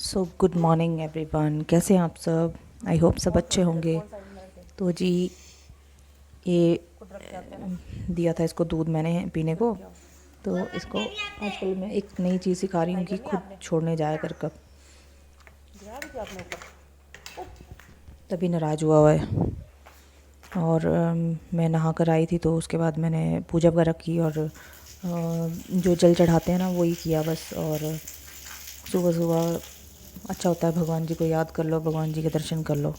So good morning everyone, कैसे हैं आप सब। आई होप सब अच्छे होंगे। तो जी ये दिया था इसको दूध मैंने पीने को। तो इसको आजकल मैं एक नई चीज़ सिखा रही हूँ कि खुद छोड़ने जाया कर कब, तभी नाराज़ हुआ है। और मैं नहा कर आई थी तो उसके बाद मैंने पूजा वगैरह की और जो जल चढ़ाते हैं ना वही किया बस। और सुबह सुबह अच्छा होता है, भगवान जी को याद कर लो, भगवान जी के दर्शन कर लो।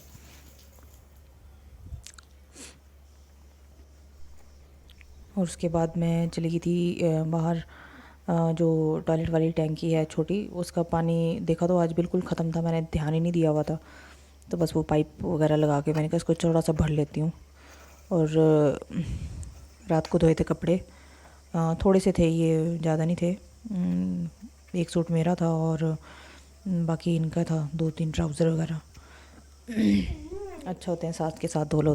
और उसके बाद मैं चली गई थी बाहर। जो टॉयलेट वाली टैंकी है छोटी, उसका पानी देखा तो आज बिल्कुल ख़त्म था, मैंने ध्यान ही नहीं दिया हुआ था। तो बस वो पाइप वगैरह लगा के मैंने कहा इसको थोड़ा सा भर लेती हूँ। और रात को धोए थे कपड़े, थोड़े से थे, ये ज़्यादा नहीं थे। एक सूट मेरा था और बाकी इनका था, 2-3 ट्राउज़र वगैरह। अच्छा होते हैं साथ के साथ धो लो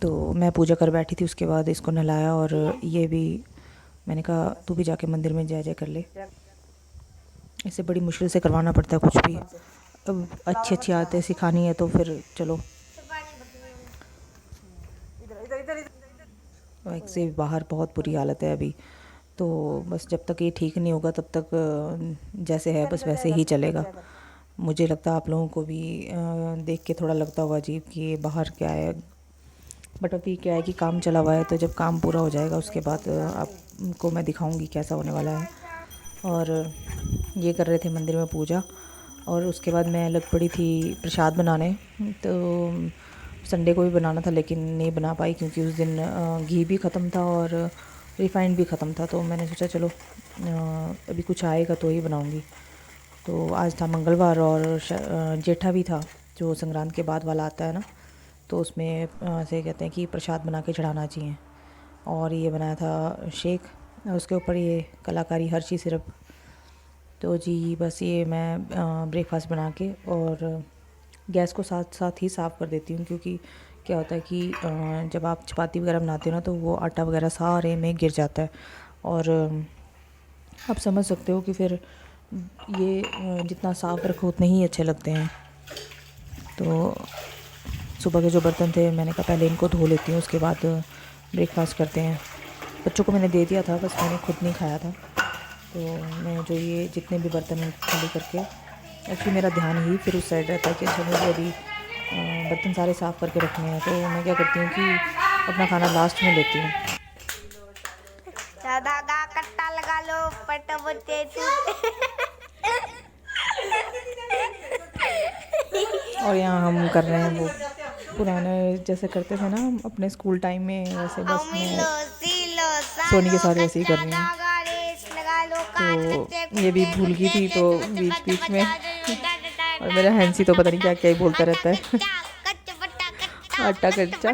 तो मैं पूजा कर बैठी थी, उसके बाद इसको नहलाया। और ये भी मैंने कहा तू भी जाके मंदिर में जय जय कर ले। इसे बड़ी मुश्किल से करवाना पड़ता है कुछ भी। अब अच्छी अच्छी आदतें सिखानी है तो फिर चलो। एक से बाहर बहुत बुरी हालत है अभी। तो बस जब तक ये ठीक नहीं होगा तब तक जैसे है बस वैसे ही चलेगा। मुझे लगता है आप लोगों को भी देख के थोड़ा लगता होगा अजीब कि ये बाहर क्या है। बट अभी क्या है कि काम चला हुआ है, तो जब काम पूरा हो जाएगा उसके बाद आपको मैं दिखाऊंगी कैसा होने वाला है। और ये कर रहे थे मंदिर में पूजा, और उसके बाद मैं लग पड़ी थी प्रसाद बनाने। तो संडे को भी बनाना था लेकिन नहीं बना पाई क्योंकि उस दिन घी भी ख़त्म था और रिफाइंड भी ख़त्म था। तो मैंने सोचा चलो अभी कुछ आएगा तो ही बनाऊंगी। तो आज था मंगलवार और जेठा भी था, जो संक्रांत के बाद वाला आता है ना। तो उसमें से कहते हैं कि प्रसाद बना के चढ़ाना चाहिए। और ये बनाया था शेक, और उसके ऊपर ये कलाकारी हर्षी सिरप। तो जी बस ये मैं ब्रेकफास्ट बना के और गैस को साथ साथ ही साफ़ कर देती हूँ, क्योंकि क्या होता है कि जब आप चपाती वगैरह बनाते हो ना तो वो आटा वगैरह सारे में गिर जाता है। और आप समझ सकते हो कि फिर ये जितना साफ़ रखो उतने ही अच्छे लगते हैं। तो सुबह के जो बर्तन थे मैंने कहा पहले इनको धो लेती हूँ, उसके बाद ब्रेकफास्ट करते हैं। बच्चों को मैंने दे दिया था, बस मैंने खुद नहीं खाया था। तो मैं जो ये जितने भी बर्तन हैं खाली करके, एक्चुअली मेरा ध्यान ही फिर उस साइड रहता है कि अच्छा मुझे अभी बर्तन सारे साफ़ करके रखने हैं। तो मैं क्या करती हूँ कि अपना खाना लास्ट में लेती हूँ। धागा कट्टा लगा लो पट बच्चे और यहाँ हम कर रहे हैं वो पुराने जैसे करते थे ना हम अपने स्कूल टाइम में, वैसे बस मैं सोनी के साथ वैसे ही कर रही हूँ। तो ये भी भूल गई थी तो बीच बीच में और मेरा हैंसी तो पता नहीं क्या क्या ही बोलता रहता है। आटा कच्चा।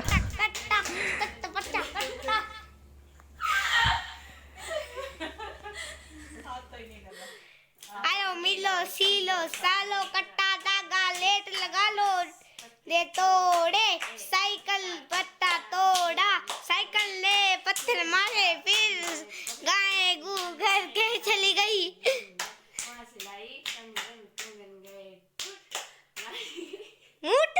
आयो मिलो सीलो सालो कट्टा धागा लेट लगा लो दे तोड़े साइकिल पत्ता तोड़ा साइकिल ले पत्थर मारे फिर गाय गू घर के चली गई। मूट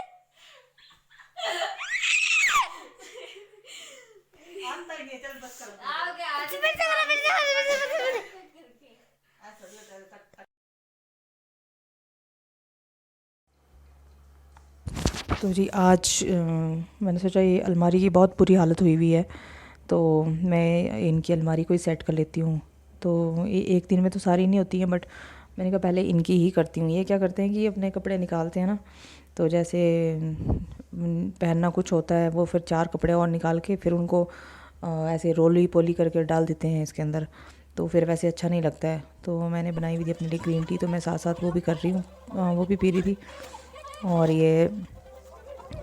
तो जी आज मैंने सोचा ये अलमारी की बहुत बुरी हालत हुई हुई है, तो मैं इनकी अलमारी को ही सेट कर लेती हूँ। तो एक दिन में तो सारी नहीं होती हैं, बट मैंने कहा पहले इनकी ही करती हूँ। ये क्या करते हैं कि अपने कपड़े निकालते हैं ना, तो जैसे पहनना कुछ होता है वो फिर 4 कपड़े और निकाल के फिर उनको ऐसे रोली पोली करके डाल देते हैं इसके अंदर। तो फिर वैसे अच्छा नहीं लगता है। तो मैंने बनाई हुई थी अपने लिए ग्रीन टी, तो मैं साथ साथ वो भी कर रही हूँ, वो भी पी रही थी। और ये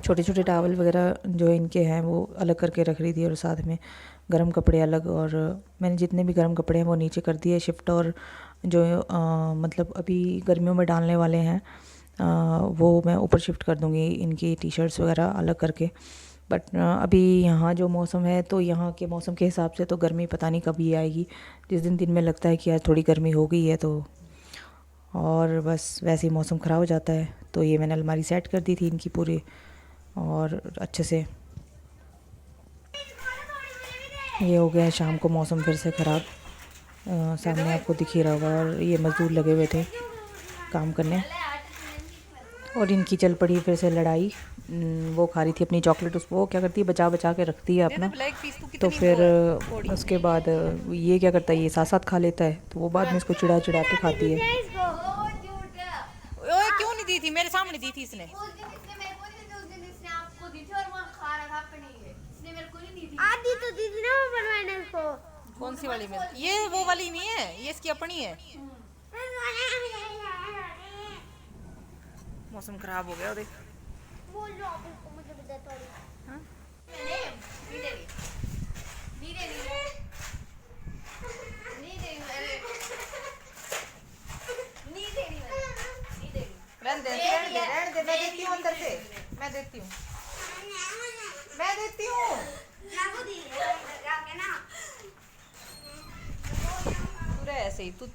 छोटे छोटे टावल वगैरह जो इनके हैं वो अलग करके रख रही थी, और साथ में गर्म कपड़े अलग। और मैंने जितने भी गर्म कपड़े हैं वो नीचे कर दिए शिफ्ट। और जो मतलब अभी गर्मियों में डालने वाले हैं वो मैं ऊपर शिफ्ट कर दूँगी, इनकी टी शर्ट्स वगैरह अलग करके। बट अभी यहाँ जो मौसम है तो यहाँ के मौसम के हिसाब से तो गर्मी पता नहीं कब ही आएगी। जिस दिन दिन में लगता है कि आज थोड़ी गर्मी हो गई है तो और बस वैसे ही मौसम ख़राब हो जाता है। तो ये मैंने अलमारी सेट कर दी थी इनकी पूरी, और अच्छे से। ये हो गया है शाम को मौसम फिर से ख़राब। सामने आपको दिख ही रहा होगा। और ये मज़दूर लगे हुए थे काम करने, और इनकी चल पड़ी फिर से लड़ाई। वो खा रही थी अपनी चॉकलेट, उसको क्या करती है बचा बचा के रखती है अपना। तो फिर उसके बाद ये क्या करता है, ये साथ साथ खा लेता है, तो वो बाद में इसको चिढ़ा चिढ़ा के खाती है। ओए क्यों नहीं दी थी, मेरे सामने दी थी इसने। आधी तो दी थी ना पर मैंने इसको। कौन सी वाली में? ये वो वाली नहीं है, ये इसकी अपनी है। मौसम खराब हो गया देख। बोल लो आप इसको, मुझे बता थोड़ी। हाँ? रहने दे, मैं देती हूँ अंदर से, मैं देती हूँ। पूरा ऐसे ही तू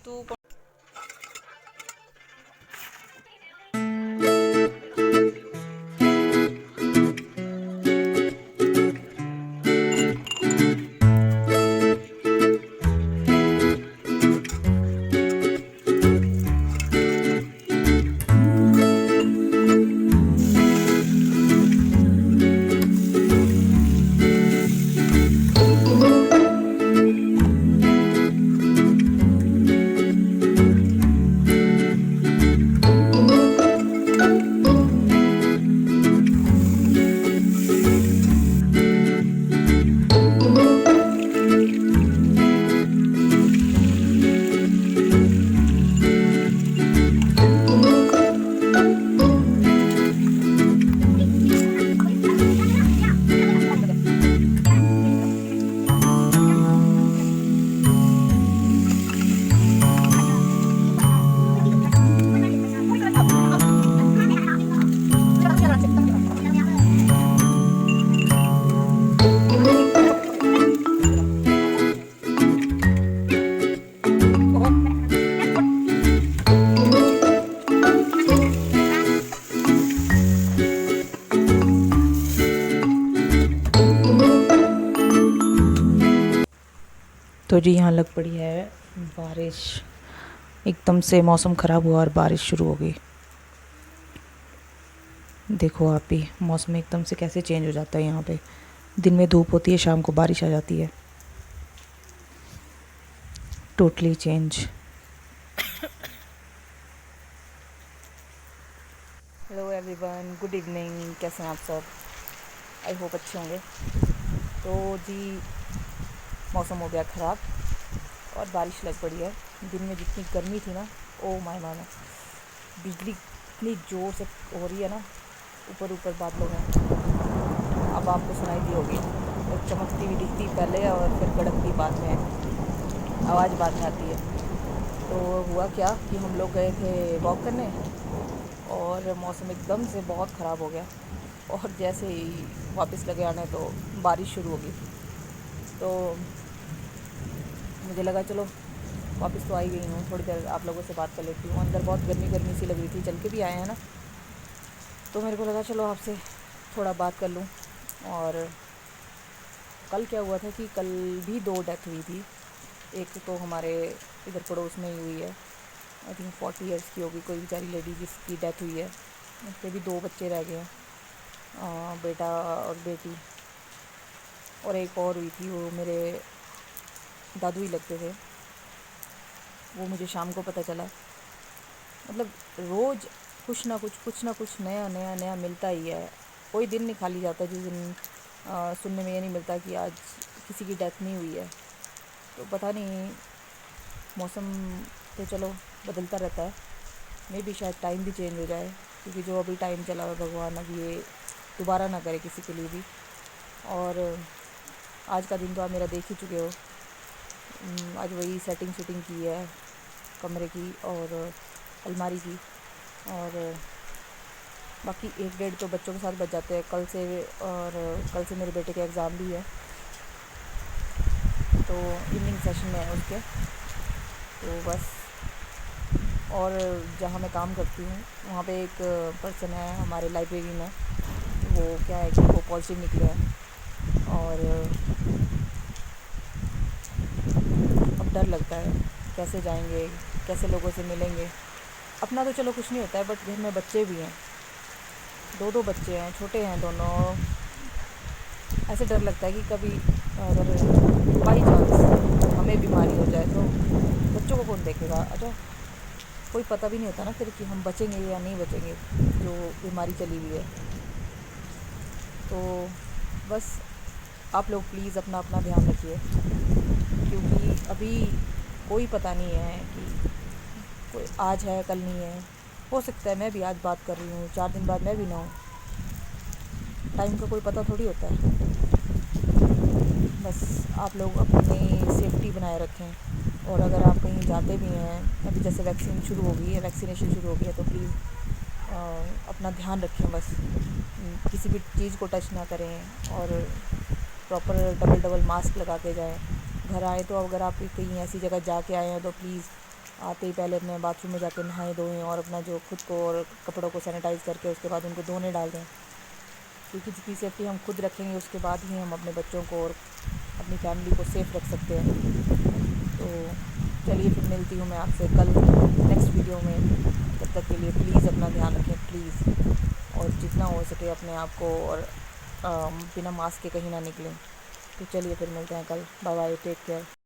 तो जी यहाँ लग पड़ी है बारिश। एकदम से मौसम ख़राब हुआ और बारिश शुरू हो गई। देखो आप भी, मौसम एकदम से कैसे चेंज हो जाता है यहाँ पे। दिन में धूप होती है, शाम को बारिश आ जाती है। Totally change. Hello everyone, good evening. कैसे हैं आप सब? आई होप अच्छे होंगे। तो जी मौसम हो गया ख़राब और बारिश लग पड़ी है। दिन में जितनी गर्मी थी ना, ओ माय मानो, बिजली इतनी ज़ोर से हो रही है ना, ऊपर ऊपर बादलों में। अब आपको सुनाई दी होगी, और चमकती हुई दिखती पहले और फिर कड़कती बाद में, आवाज़ बाद में आती है। तो हुआ क्या कि हम लोग गए थे वॉक करने, और मौसम एकदम से बहुत ख़राब हो गया, और जैसे ही वापस लगे आने तो बारिश शुरू हो गई। तो मुझे लगा चलो वापस तो आई गई हूँ, थोड़ी देर आप लोगों से बात कर लेती हूँ। अंदर बहुत गर्मी सी लग रही थी, चल के भी आए हैं ना, तो मेरे को लगा चलो आपसे थोड़ा बात कर लूँ। और कल क्या हुआ था कि कल भी 2 डेथ हुई थी। एक तो हमारे इधर पड़ोस में ही हुई है, आई थिंक 40 ईयर्स की होगी, कोई बेचारी लेडी जिसकी डेथ हुई है। उसके भी 2 बच्चे रह गए हैं, बेटा और बेटी। और एक और हुई थी, वो मेरे दादू ही लगते थे। वो मुझे शाम को पता चला। मतलब रोज़ कुछ ना कुछ नया मिलता ही है। कोई दिन नहीं खाली जाता जिस दिन सुनने में ये नहीं मिलता कि आज किसी की डेथ नहीं हुई है। तो पता नहीं, मौसम तो चलो बदलता रहता है, मे भी शायद टाइम भी चेंज हो जाए, क्योंकि जो अभी टाइम चला हुआ भगवान अब ये दोबारा ना करे किसी के लिए भी। और आज का दिन तो आप मेरा देख ही चुके हो। आज वही सेटिंग की है कमरे की और अलमारी की, और बाकी 1-1.5 तो बच्चों के साथ बच जाते हैं कल से। और कल से मेरे बेटे के एग्ज़ाम भी है, तो इवनिंग सेशन में है उसके। तो बस और जहाँ मैं काम करती हूँ वहाँ पे एक पर्सन है हमारे लाइब्रेरी में, वो क्या है कि वो पॉजिटिव निकले हैं और अब डर लगता है कैसे जाएंगे, कैसे लोगों से मिलेंगे। अपना तो चलो कुछ नहीं होता है, बट घर में बच्चे भी हैं, दो बच्चे हैं, छोटे हैं दोनों। ऐसे डर लगता है कि कभी अगर बाई चांस हमें बीमारी हो जाए तो बच्चों को कौन देखेगा। अच्छा, कोई पता भी नहीं होता ना फिर कि हम बचेंगे या नहीं बचेंगे, जो बीमारी चली हुई है। तो बस आप लोग प्लीज़ अपना अपना ध्यान रखिए, क्योंकि अभी कोई पता नहीं है कि कोई आज है कल नहीं है। हो सकता है मैं भी आज बात कर रही हूँ, 4 दिन बाद मैं भी ना हूँ। टाइम का कोई पता थोड़ी होता है। बस आप लोग अपनी सेफ्टी बनाए रखें, और अगर आप कहीं जाते भी हैं, अभी जैसे वैक्सीन शुरू हो गई है, वैक्सीनेशन शुरू हो गई है, तो प्लीज़ अपना ध्यान रखें। बस किसी भी चीज़ को टच ना करें और प्रॉपर डबल मास्क लगा के जाएं। घर आए तो अगर आप कहीं ऐसी जगह जाके आए हैं तो प्लीज़ आते ही पहले अपने बाथरूम में जाकर नहाएं धोएं और अपना जो खुद को और कपड़ों को सैनिटाइज़ करके उसके बाद उनको धोने डाल दें, क्योंकि जितनी सेफ्टी हम खुद रखेंगे उसके बाद ही हम अपने बच्चों को और अपनी फैमिली को सेफ़ रख सकते हैं। तो चलिए फिर मिलती हूँ मैं आपसे कल नेक्स्ट वीडियो में। तब तक के लिए प्लीज़ अपना ध्यान रखें प्लीज़, और जितना हो सके अपने आप को और बिना मास्क के कहीं ना निकलें। तो चलिए फिर मिलते हैं कल। Bye bye, take care.